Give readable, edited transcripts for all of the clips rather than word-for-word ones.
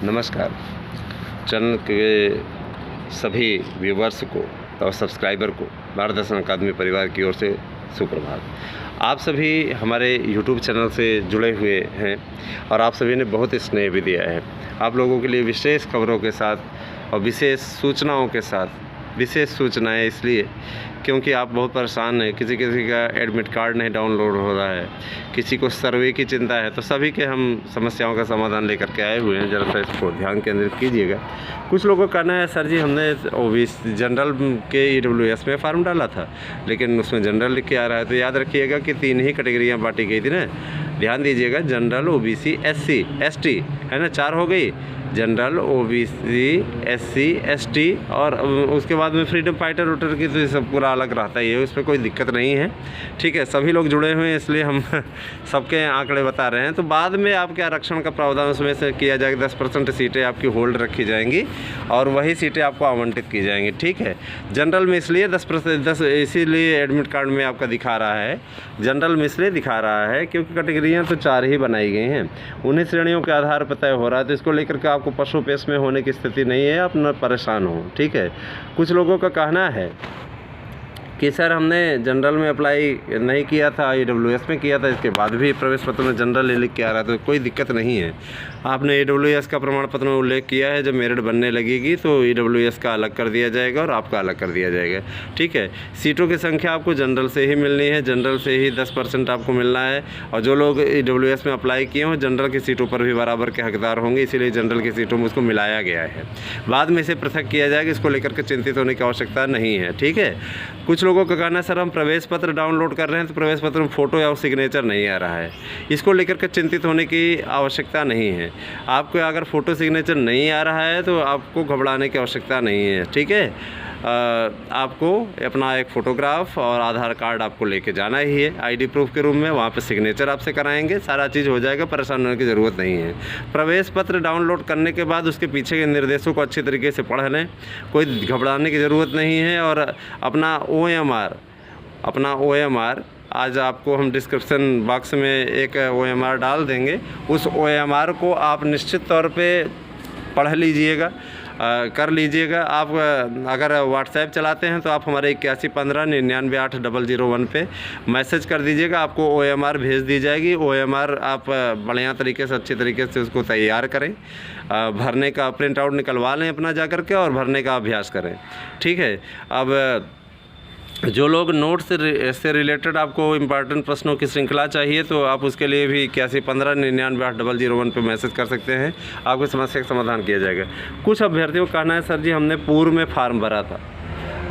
नमस्कार। चैनल के सभी व्यूवर्स को और सब्सक्राइबर को भारत दर्शन अकादमी परिवार की ओर से सुप्रभात। आप सभी हमारे YouTube चैनल से जुड़े हुए हैं और आप सभी ने बहुत स्नेह भी दिया है। आप लोगों के लिए विशेष खबरों के साथ और विशेष सूचनाओं के साथ विशेष सूचनाएं इसलिए क्योंकि आप बहुत परेशान हैं। किसी का एडमिट कार्ड नहीं डाउनलोड हो रहा है, किसी को सर्वे की चिंता है, तो सभी के हम समस्याओं का समाधान लेकर के आए हुए हैं। ज़रा सा इसको ध्यान केंद्रित कीजिएगा। कुछ लोगों का कहना है सर जी हमने OBC जनरल के EWS में फार्म डाला था लेकिन उसमें जनरल लिख के आ रहा है। तो याद रखिएगा कि 3 ही कैटेगरियाँ बांटी गई थी ना। ध्यान दीजिएगा, जनरल, OBC, SC, ST है ना, 4 हो गई। जनरल, OBC, SC, ST और उसके बाद में फ्रीडम फाइटर वोटर की तो ये सब पूरा अलग रहता ही है, उसमें कोई दिक्कत नहीं है। ठीक है, सभी लोग जुड़े हुए हैं इसलिए हम सबके आंकड़े बता रहे हैं। तो बाद में आपके आरक्षण का प्रावधान उसमें से किया जाएगा। 10% सीटें आपकी होल्ड रखी जाएंगी और वही सीटें आपको आवंटित की जाएंगी। ठीक है, जनरल में इसलिए 10% इसीलिए एडमिट कार्ड में आपका दिखा रहा है। जनरल में इसलिए दिखा रहा है क्योंकि कैटेगरियाँ तो 4 ही बनाई गई हैं, उन्हीं श्रेणियों के आधार पर तय हो रहा है। तो इसको लेकर के आपको पशु पेश में होने की स्थिति नहीं है, आप न परेशान हो। ठीक है, कुछ लोगों का कहना है कि सर हमने जनरल में अप्लाई नहीं किया था, EWS में किया था, इसके बाद भी प्रवेश पत्र में जनरल लिख के आ रहा है। तो कोई दिक्कत नहीं है। आपने EWS का प्रमाण पत्र में उल्लेख किया है, जब मेरिट बनने लगेगी तो EWS का अलग कर दिया जाएगा और आपका अलग कर दिया जाएगा। ठीक है, सीटों की संख्या आपको जनरल से ही मिलनी है, जनरल से ही 10% आपको मिलना है। और जो लोग EWS में अप्लाई किए हों जनरल की सीटों पर भी बराबर के हकदार होंगे, इसीलिए जनरल की सीटों में उसको मिलाया गया है। बाद में इसे पृथक किया जाएगा, इसको लेकर के चिंतित होने की आवश्यकता नहीं है। ठीक है, कुछ लोगों का कहना है सर हम प्रवेश पत्र डाउनलोड कर रहे हैं तो प्रवेश पत्र में फ़ोटो या सिग्नेचर नहीं आ रहा है। इसको लेकर के चिंतित होने की आवश्यकता नहीं है। आपको अगर फ़ोटो सिग्नेचर नहीं आ रहा है तो आपको घबराने की आवश्यकता नहीं है। ठीक है, आपको अपना एक फ़ोटोग्राफ और आधार कार्ड आपको लेके जाना ही है ID प्रूफ के रूप में। वहाँ पे सिग्नेचर आपसे कराएंगे, सारा चीज़ हो जाएगा, परेशान होने की ज़रूरत नहीं है। प्रवेश पत्र डाउनलोड करने के बाद उसके पीछे के निर्देशों को अच्छी तरीके से पढ़ लें, कोई घबराने की ज़रूरत नहीं है। और अपना OMR आज आपको हम डिस्क्रिप्शन बॉक्स में एक OMR डाल देंगे। उस OMR को आप निश्चित तौर पे पढ़ लीजिएगा, कर लीजिएगा। आप अगर व्हाट्सएप चलाते हैं तो आप हमारे 8115998001 पे मैसेज कर दीजिएगा, आपको OMR भेज दी जाएगी। OMR आप बढ़िया तरीके से अच्छे तरीके से उसको तैयार करें, भरने का प्रिंट आउट निकलवा लें अपना जा कर के और भरने का अभ्यास करें। ठीक है, अब जो लोग नोट से रिलेटेड आपको इम्पॉर्टेंट प्रश्नों की श्रृंखला चाहिए तो आप उसके लिए भी 8115998001 पे मैसेज कर सकते हैं, आपकी समस्या का समाधान किया जाएगा। कुछ अभ्यर्थियों का कहना है सर जी हमने पूर्व में फार्म भरा था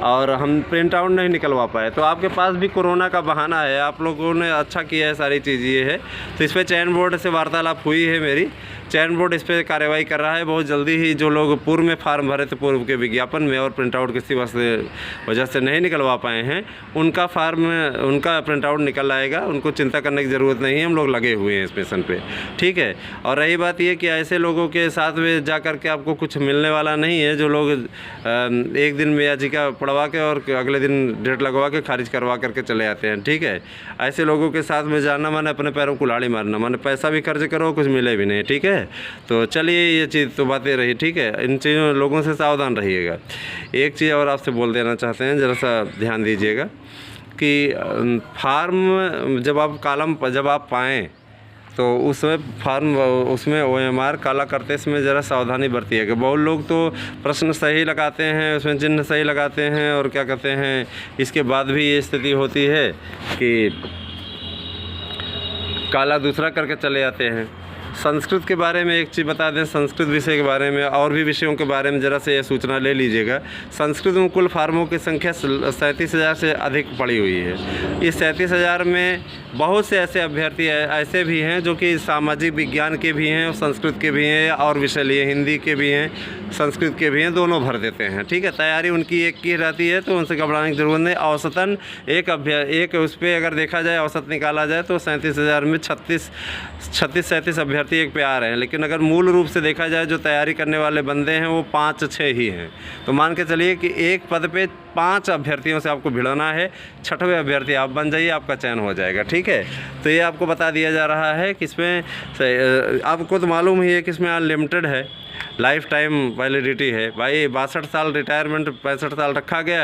और हम प्रिंट आउट नहीं निकलवा पाए। तो आपके पास भी कोरोना का बहाना है, आप लोगों ने अच्छा किया है, सारी चीज़ ये है। तो इस पर चयन बोर्ड से वार्तालाप हुई है मेरी, चयन बोर्ड इस पर कार्रवाई कर रहा है। बहुत जल्दी ही जो लोग पूर्व में फार्म भरे थे पूर्व के विज्ञापन में और प्रिंट आउट किसी वजह से नहीं निकलवा पाए हैं, उनका प्रिंट आउट निकल आएगा। उनको चिंता करने की ज़रूरत नहीं है, हम लोग लगे हुए हैं इस मिशन पे। ठीक है, और रही बात ये कि ऐसे लोगों के साथ में जा कर के आपको कुछ मिलने वाला नहीं है जो लोग एक दिन में याचिका पढ़वा के और अगले दिन डेट लगवा के खारिज करवा करके चले आते हैं। ठीक है, ऐसे लोगों के साथ में जाना माने अपने पैरों को कुल्हाड़ी मारना, माने पैसा भी खर्च करो कुछ मिले भी नहीं। ठीक है, तो चलिए ये चीज़ तो बातें रही। ठीक है, इन चीज़ों लोगों से सावधान रहिएगा। एक चीज़ और आपसे बोल देना चाहते हैं, ज़रा सा ध्यान दीजिएगा कि फार्म जब आप पाएँ तो उसमें OMR काला करते समय ज़रा सावधानी बरतिएगा। बहुत लोग तो प्रश्न सही लगाते हैं, उसमें चिन्ह सही लगाते हैं और क्या कहते हैं, इसके बाद भी ये स्थिति होती है कि काला दूसरा करके चले जाते हैं। संस्कृत के बारे में एक चीज़ बता दें, संस्कृत विषय के बारे में और भी विषयों के बारे में ज़रा से यह सूचना ले लीजिएगा। संस्कृत में कुल फार्मों की संख्या 37,000 से अधिक पड़ी हुई है। इस 37,000 में बहुत से ऐसे अभ्यर्थी ऐसे भी हैं जो कि सामाजिक विज्ञान के भी हैं और संस्कृत के भी हैं और विषय लिए हिंदी के भी हैं, संस्कृत के भी हैं, दोनों भर देते हैं। ठीक है, तैयारी उनकी एक की रहती है तो उनसे घबराने की ज़रूरत नहीं। औसतन एक उस पर अगर देखा जाए, औसत निकाला जाए तो 37,000 में 36-37 अभ्यर्थी एक पे आ रहे हैं। लेकिन अगर मूल रूप से देखा जाए जो तैयारी करने वाले बंदे हैं वो 5-6 ही हैं। तो मान के चलिए कि एक पद पे 5 अभ्यर्थियों से आपको भिड़ना है, 6वें अभ्यर्थी आप बन जाइए, आपका चयन हो जाएगा। ठीक है, तो ये आपको बता दिया जा रहा है कि इसमें आपको तो मालूम ही है कि इसमें अनलिमिटेड है। लाइफ टाइम वैलिडिटी है भाई। 62 साल रिटायरमेंट 65 साल रखा गया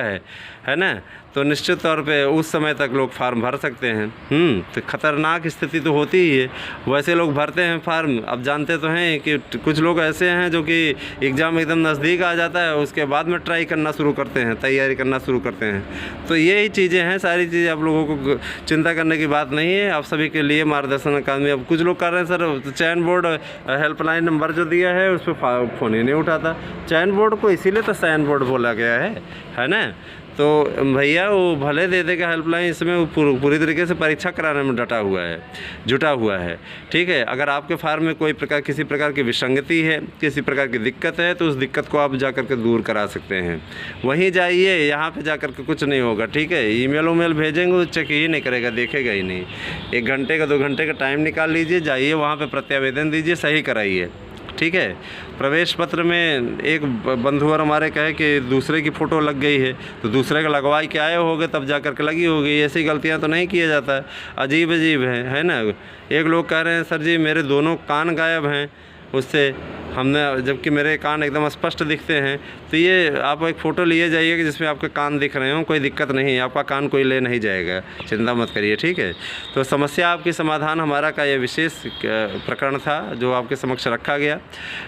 है ना, तो निश्चित तौर पे उस समय तक लोग फार्म भर सकते हैं। तो ख़तरनाक स्थिति तो होती ही है, वैसे लोग भरते हैं फार्म। अब जानते तो हैं कि कुछ लोग ऐसे हैं जो कि एग्ज़ाम एकदम नज़दीक आ जाता है, उसके बाद में ट्राई करना शुरू करते हैं, तैयारी करना शुरू करते हैं। तो यही चीज़ें हैं, सारी चीज़ें आप लोगों को चिंता करने की बात नहीं है। आप सभी के लिए मार्गदर्शन अकादमी। अब कुछ लोग कर रहे हैं सर चयन बोर्ड हेल्पलाइन नंबर जो दिया है उस पर फ़ोन ही नहीं उठाता। चयन बोर्ड को इसीलिए तो चयन बोर्ड बोला गया है ना। तो भैया वो भले दे देगा हेल्पलाइन, इसमें वो पूरी तरीके से परीक्षा कराने में जुटा हुआ है। ठीक है, अगर आपके फार्म में किसी प्रकार की विसंगति है, किसी प्रकार की दिक्कत है, तो उस दिक्कत को आप जा कर के दूर करा सकते हैं। वहीं जाइए, यहाँ पे जा कर के कुछ नहीं होगा। ठीक है, ईमेल उमेल भेजेंगे वो चेक ही नहीं करेगा, देखेगा ही नहीं। 1 घंटे का 2 घंटे का टाइम निकाल लीजिए, जाइए वहाँ पर प्रत्यावेदन दीजिए, सही कराइए। ठीक है, प्रवेश पत्र में एक बंधु और हमारे कहे कि दूसरे की फ़ोटो लग गई है, तो दूसरे का लगवाई के आए होगे तब जा कर के लगी होगी। ऐसी गलतियां तो नहीं किया जाता है, अजीब है ना। एक लोग कह रहे हैं सर जी मेरे दोनों कान गायब हैं उससे, हमने जबकि मेरे कान एकदम स्पष्ट दिखते हैं। तो ये आप एक फ़ोटो लिए जाइए कि जिसमें आपके कान दिख रहे हों, कोई दिक्कत नहीं है, आपका कान कोई ले नहीं जाएगा, चिंता मत करिए। ठीक है, तो समस्या आपकी समाधान हमारा का ये विशेष प्रकरण था जो आपके समक्ष रखा गया।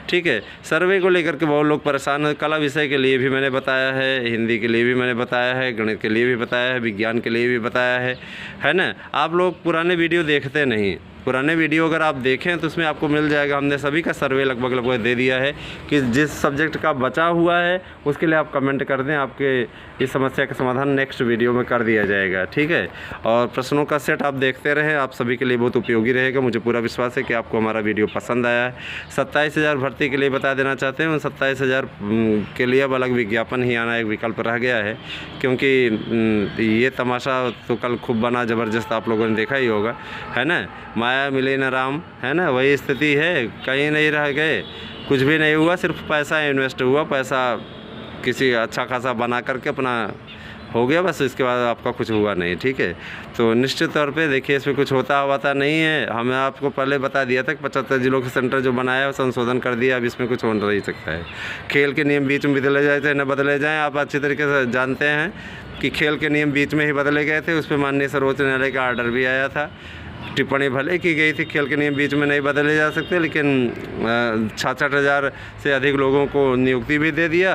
ठीक है, सर्वे को लेकर के बहुत लोग परेशान हैं। कला विषय के लिए भी मैंने बताया है, हिंदी के लिए भी मैंने बताया है, गणित के लिए भी बताया है, विज्ञान के लिए भी बताया है ना। आप लोग पुराने वीडियो देखते नहीं। पुराने वीडियो अगर आप देखें तो उसमें आपको मिल जाएगा, हमने सभी का सर्वे लगभग दे दिया है कि जिस सब्जेक्ट का बचा हुआ है उसके लिए आप कमेंट कर दें, आपके इस समस्या का समाधान नेक्स्ट वीडियो में कर दिया जाएगा। ठीक है, और प्रश्नों का सेट आप देखते रहें, आप सभी के लिए बहुत उपयोगी रहेगा। मुझे पूरा विश्वास है कि आपको हमारा वीडियो पसंद आया है। 27,000 भर्ती के लिए बता देना चाहते हैं, उन 27,000 के लिए अब अलग विज्ञापन ही आना एक विकल्प रह गया है, क्योंकि ये तमाशा तो कल खूब बना ज़बरदस्त, आप लोगों ने देखा ही होगा, है ना। माया मिले न राम, है ना, वही स्थिति है, कहीं नहीं रह गए, कुछ भी नहीं हुआ, सिर्फ पैसा इन्वेस्ट हुआ, पैसा किसी अच्छा खासा बना करके अपना हो गया बस, इसके बाद आपका कुछ हुआ नहीं। ठीक है, तो निश्चित तौर पे देखिए इसमें कुछ होता नहीं है। हमें आपको पहले बता दिया था कि 75 जिलों के सेंटर जो बनाया है संशोधन कर दिया, अब इसमें कुछ हो नहीं सकता है। खेल के नियम बीच में बदले जाए थे न बदले जाएँ, आप अच्छी तरीके से जानते हैं कि खेल के नियम बीच में ही बदले गए थे, उस पर माननीय सर्वोच्च न्यायालय का आर्डर भी आया था, टिप्पणी भले की गई थी खेल के नियम बीच में नहीं बदले जा सकते, लेकिन 66,000 से अधिक लोगों को नियुक्ति भी दे दिया।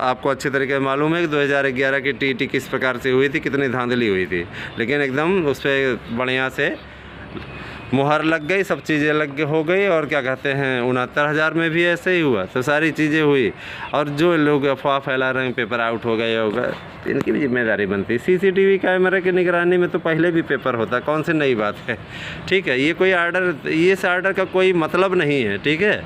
आपको अच्छी तरीके से मालूम है कि 2011 की टीटी किस प्रकार से हुई थी, कितनी धांधली हुई थी, लेकिन एकदम उस पर बढ़िया से मुहर लग गई, सब चीज़ें हो गई। और क्या कहते हैं 69,000 में भी ऐसे ही हुआ, तो सारी चीज़ें हुई। और जो लोग अफवाह फैला रहे हैं पेपर आउट हो गए होगा, इनकी भी जिम्मेदारी बनती है। CCTV कैमरे की निगरानी में तो पहले भी पेपर होता, कौन सी नई बात है। ठीक है, ये कोई आर्डर, ये इस आर्डर का कोई मतलब नहीं है। ठीक है,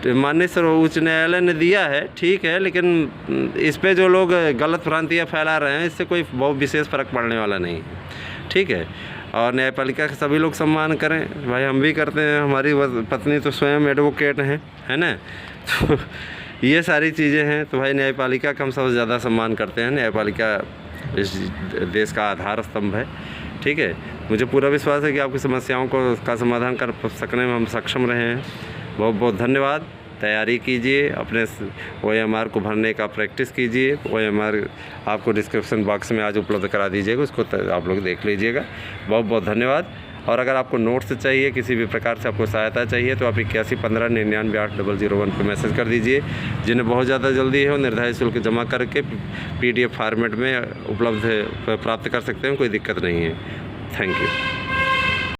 माननीय सर्वोच्च न्यायालय ने दिया है, ठीक है, लेकिन इस पे जो लोग गलत भ्रांतियाँ फैला रहे हैं, इससे कोई बहुत विशेष फ़र्क पड़ने वाला नहीं है। ठीक है, और न्यायपालिका का सभी लोग सम्मान करें, भाई हम भी करते हैं, हमारी पत्नी तो स्वयं एडवोकेट हैं, है ना। तो ये सारी चीज़ें हैं, तो भाई न्यायपालिका का हम सबसे ज़्यादा सम्मान करते हैं। न्यायपालिका इस देश का आधार स्तंभ है। ठीक है, मुझे पूरा विश्वास है कि आपकी समस्याओं का समाधान कर सकने में हम सक्षम रहे हैं। बहुत बहुत धन्यवाद। तैयारी कीजिए, अपने OMR को भरने का प्रैक्टिस कीजिए। OMR आपको डिस्क्रिप्शन बॉक्स में आज उपलब्ध करा दीजिएगा, उसको आप लोग देख लीजिएगा। बहुत बहुत धन्यवाद। और अगर आपको नोट्स चाहिए, किसी भी प्रकार से आपको सहायता चाहिए, तो आप 8115998001 पर मैसेज कर दीजिए। जिन्हें बहुत ज़्यादा जल्दी है वो निर्धारित शुल्क जमा करके PDF फॉर्मेट में उपलब्ध प्राप्त कर सकते हैं, कोई दिक्कत नहीं है। Thank you.